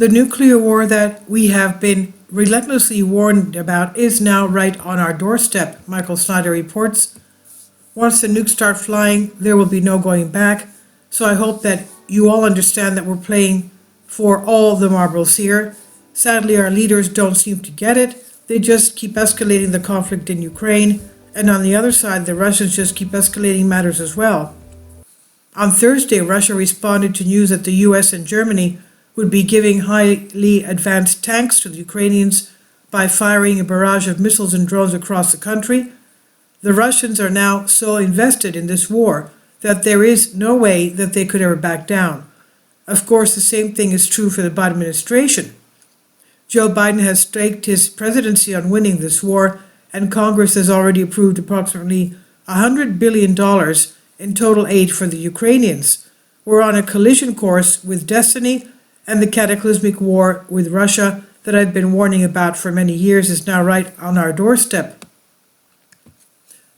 The nuclear war that we have been relentlessly warned about is now right on our doorstep, Michael Snyder reports. Once the nukes start flying, there will be no going back. So I hope that you all understand that we're playing for all the marbles here. Sadly, our leaders don't seem to get it. They just keep escalating the conflict in Ukraine. And on the other side, the Russians just keep escalating matters as well. On Thursday, Russia responded to news that the US and Germany would be giving highly advanced tanks to the Ukrainians by firing a barrage of missiles and drones across the country. The Russians are now so invested in this war that there is no way that they could ever back down. Of course, the same thing is true for the Biden administration. Joe Biden has staked his presidency on winning this war, and Congress has already approved approximately $100 billion in total aid for the Ukrainians. We're on a collision course with destiny, and the cataclysmic war with Russia that I've been warning about for many years is now right on our doorstep.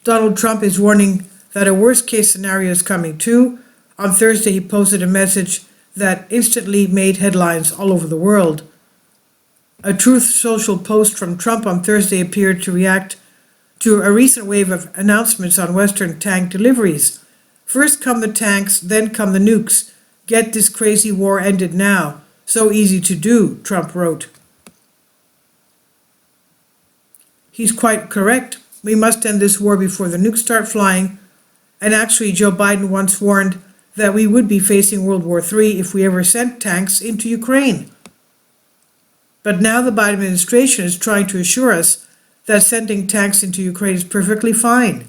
Donald Trump is warning that a worst-case scenario is coming too. On Thursday, he posted a message that instantly made headlines all over the world. A Truth Social post from Trump on Thursday appeared to react to a recent wave of announcements on Western tank deliveries. First come the tanks, then come the nukes. Get this crazy war ended now. So easy to do, Trump wrote. He's quite correct. We must end this war before the nukes start flying. And actually, Joe Biden once warned that we would be facing World War III if we ever sent tanks into Ukraine. But now the Biden administration is trying to assure us that sending tanks into Ukraine is perfectly fine.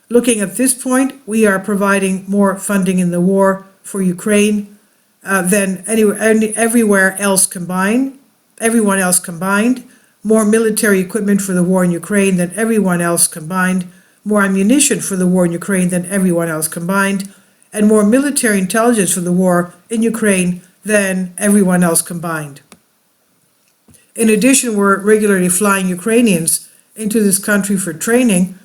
Looking at this point, we are providing more funding in the war for Ukraine than everywhere else combined, everyone else combined, more military equipment for the war in Ukraine than everyone else combined, more ammunition for the war in Ukraine than everyone else combined, and more military intelligence for the war in Ukraine than everyone else combined. In addition, we're regularly flying Ukrainians into this country for training.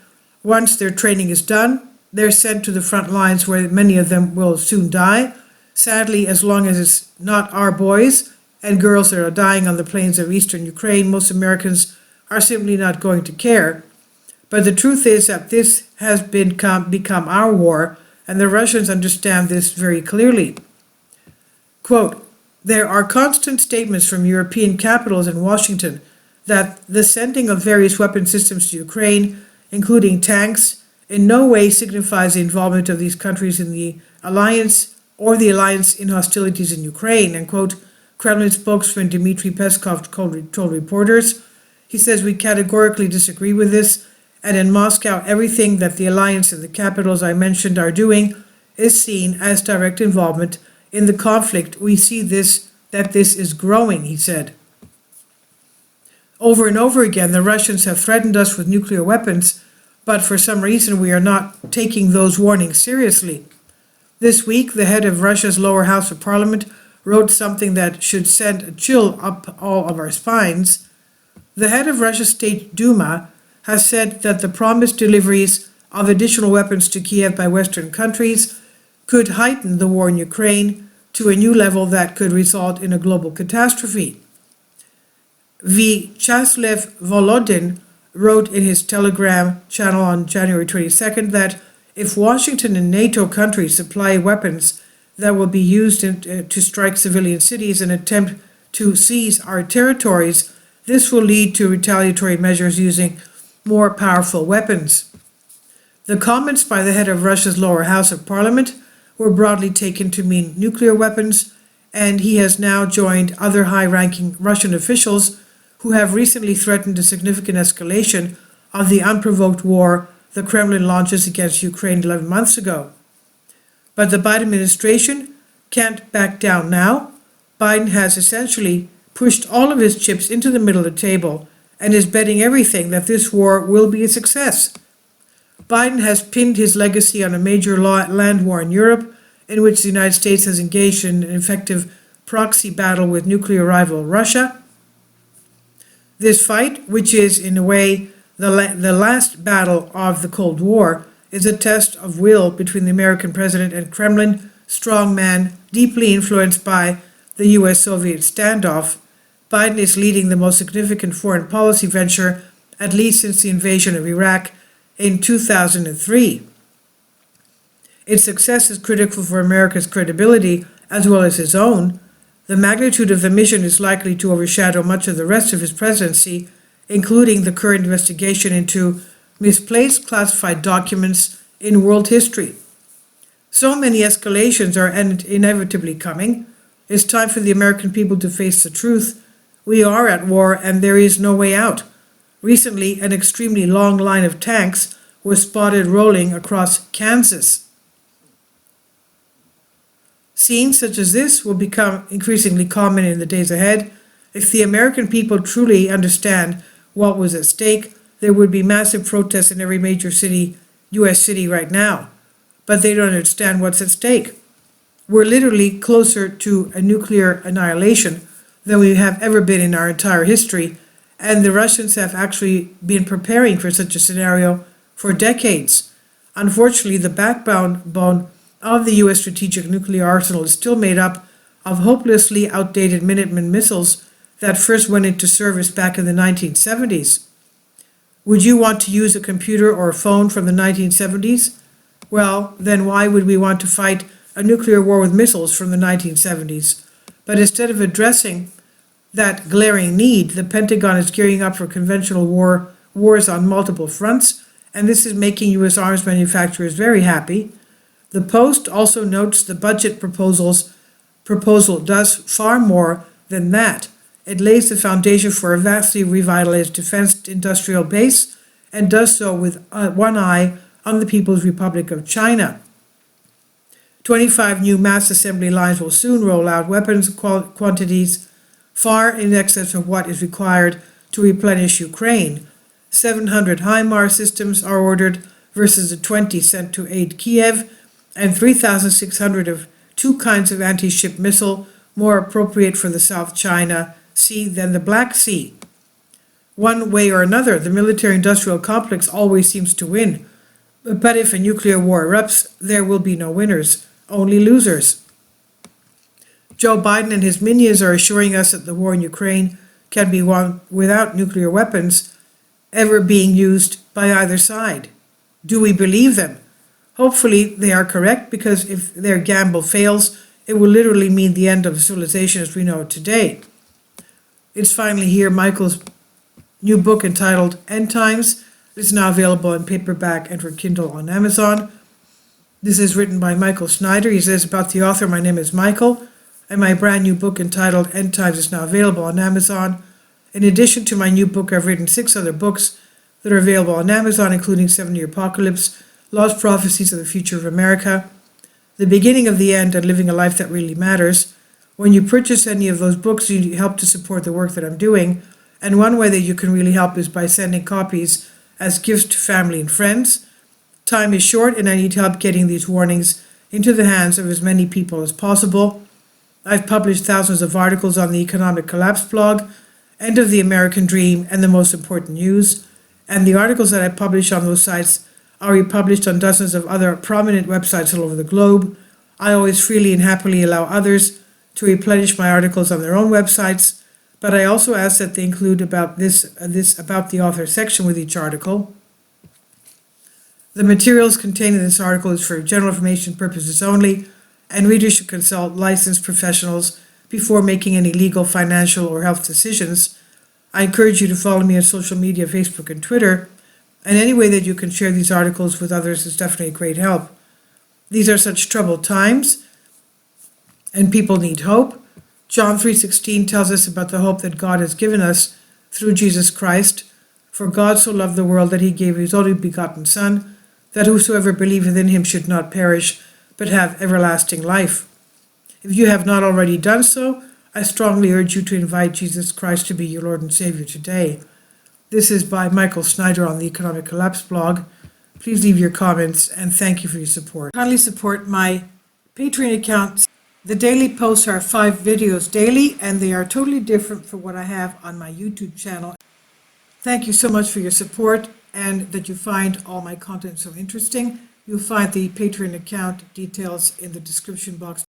Once their training is done, they're sent to the front lines where many of them will soon die. Sadly, as long as it's not our boys and girls that are dying on the plains of eastern Ukraine, most Americans are simply not going to care. But the truth is that this has become our war, and the Russians understand this very clearly. Quote, there are constant statements from European capitals and Washington that the sending of various weapon systems to Ukraine, including tanks, in no way signifies the involvement of these countries in the alliance or the alliance in hostilities in Ukraine, and quote, Kremlin spokesman Dmitry Peskov told reporters. He says, we categorically disagree with this, and in Moscow, everything that the alliance and the capitals I mentioned are doing is seen as direct involvement in the conflict. We see that this is growing, he said. Over and over again, the Russians have threatened us with nuclear weapons, but for some reason we are not taking those warnings seriously. This week, the head of Russia's lower house of parliament wrote something that should send a chill up all of our spines. The head of Russia's State Duma has said that the promised deliveries of additional weapons to Kiev by Western countries could heighten the war in Ukraine to a new level that could result in a global catastrophe. Vyacheslav Volodin wrote in his Telegram channel on January 22nd that if Washington and NATO countries supply weapons that will be used to strike civilian cities and attempt to seize our territories, this will lead to retaliatory measures using more powerful weapons. The comments by the head of Russia's lower house of parliament were broadly taken to mean nuclear weapons, and he has now joined other high-ranking Russian officials who have recently threatened a significant escalation of the unprovoked war the Kremlin launches against Ukraine 11 months ago. But the Biden administration can't back down now. Biden has essentially pushed all of his chips into the middle of the table and is betting everything that this war will be a success. Biden has pinned his legacy on a major land war in Europe, in which the United States has engaged in an effective proxy battle with nuclear rival Russia. This fight, which is in a way the last battle of the Cold War, is a test of will between the American president and Kremlin strongman, deeply influenced by the US-Soviet standoff, Biden is leading the most significant foreign policy venture, at least since the invasion of Iraq in 2003. Its success is critical for America's credibility as well as his own. The magnitude of the mission is likely to overshadow much of the rest of his presidency, including the current investigation into misplaced classified documents in world history. So many escalations are inevitably coming. It's time for the American people to face the truth. We are at war and there is no way out. Recently, an extremely long line of tanks was spotted rolling across Kansas. Scenes such as this will become increasingly common in the days ahead. If the American people truly understand what was at stake, there would be massive protests in every major city, US city right now. But they don't understand what's at stake. We're literally closer to a nuclear annihilation than we have ever been in our entire history, and the Russians have actually been preparing for such a scenario for decades. Unfortunately, the backbone of the US strategic nuclear arsenal is still made up of hopelessly outdated Minuteman missiles that first went into service back in the 1970s. Would you want to use a computer or a phone from the 1970s? Well, then why would we want to fight a nuclear war with missiles from the 1970s? But instead of addressing that glaring need, the Pentagon is gearing up for conventional wars on multiple fronts, and this is making US arms manufacturers very happy. The Post also notes the budget proposal does far more than that. It lays the foundation for a vastly revitalized defense industrial base and does so with one eye on the People's Republic of China. 25 new mass assembly lines will soon roll out weapons quantities far in excess of what is required to replenish Ukraine. 700 HIMARS systems are ordered versus the 20 sent to aid Kiev, and 3,600 of two kinds of anti-ship missile more appropriate for the South China Sea than the Black Sea. One way or another, the military-industrial complex always seems to win. But if a nuclear war erupts, there will be no winners, only losers. Joe Biden and his minions are assuring us that the war in Ukraine can be won without nuclear weapons ever being used by either side. Do we believe them? Hopefully they are correct, because if their gamble fails, it will literally mean the end of civilization as we know it today. It's finally here. Michael's new book entitled End Times is now available in paperback and for Kindle on Amazon. This is written by Michael Snyder. He says about the author, "My name is Michael, and my brand new book entitled End Times is now available on Amazon. In addition to my new book, I've written 6 other books that are available on Amazon, including 7-Year Apocalypse, Lost Prophecies of the Future of America, The Beginning of the End, and Living a Life That Really Matters. When you purchase any of those books, you help to support the work that I'm doing, and one way that you can really help is by sending copies as gifts to family and friends. Time is short, and I need help getting these warnings into the hands of as many people as possible. I've published thousands of articles on the Economic Collapse blog, End of the American Dream, and The Most Important News, and the articles that I publish on those sites are republished on dozens of other prominent websites all over the globe. I always freely and happily allow others to replenish my articles on their own websites, but I also ask that they include about the author section with each article. The materials contained in this article is for general information purposes only, and readers should consult licensed professionals before making any legal, financial, or health decisions. I encourage you to follow me on social media, Facebook and Twitter, and any way that you can share these articles with others is definitely a great help. These are such troubled times, and people need hope. John 3:16 tells us about the hope that God has given us through Jesus Christ. For God so loved the world that he gave his only begotten Son, that whosoever believeth in him should not perish, but have everlasting life. If you have not already done so, I strongly urge you to invite Jesus Christ to be your Lord and Savior today. This is by Michael Snyder on the Economic Collapse blog. Please leave your comments, and thank you for your support. Kindly support my Patreon account. The daily posts are 5 videos daily, and they are totally different from what I have on my YouTube channel. Thank you so much for your support, and that you find all my content so interesting. You'll find the Patreon account details in the description box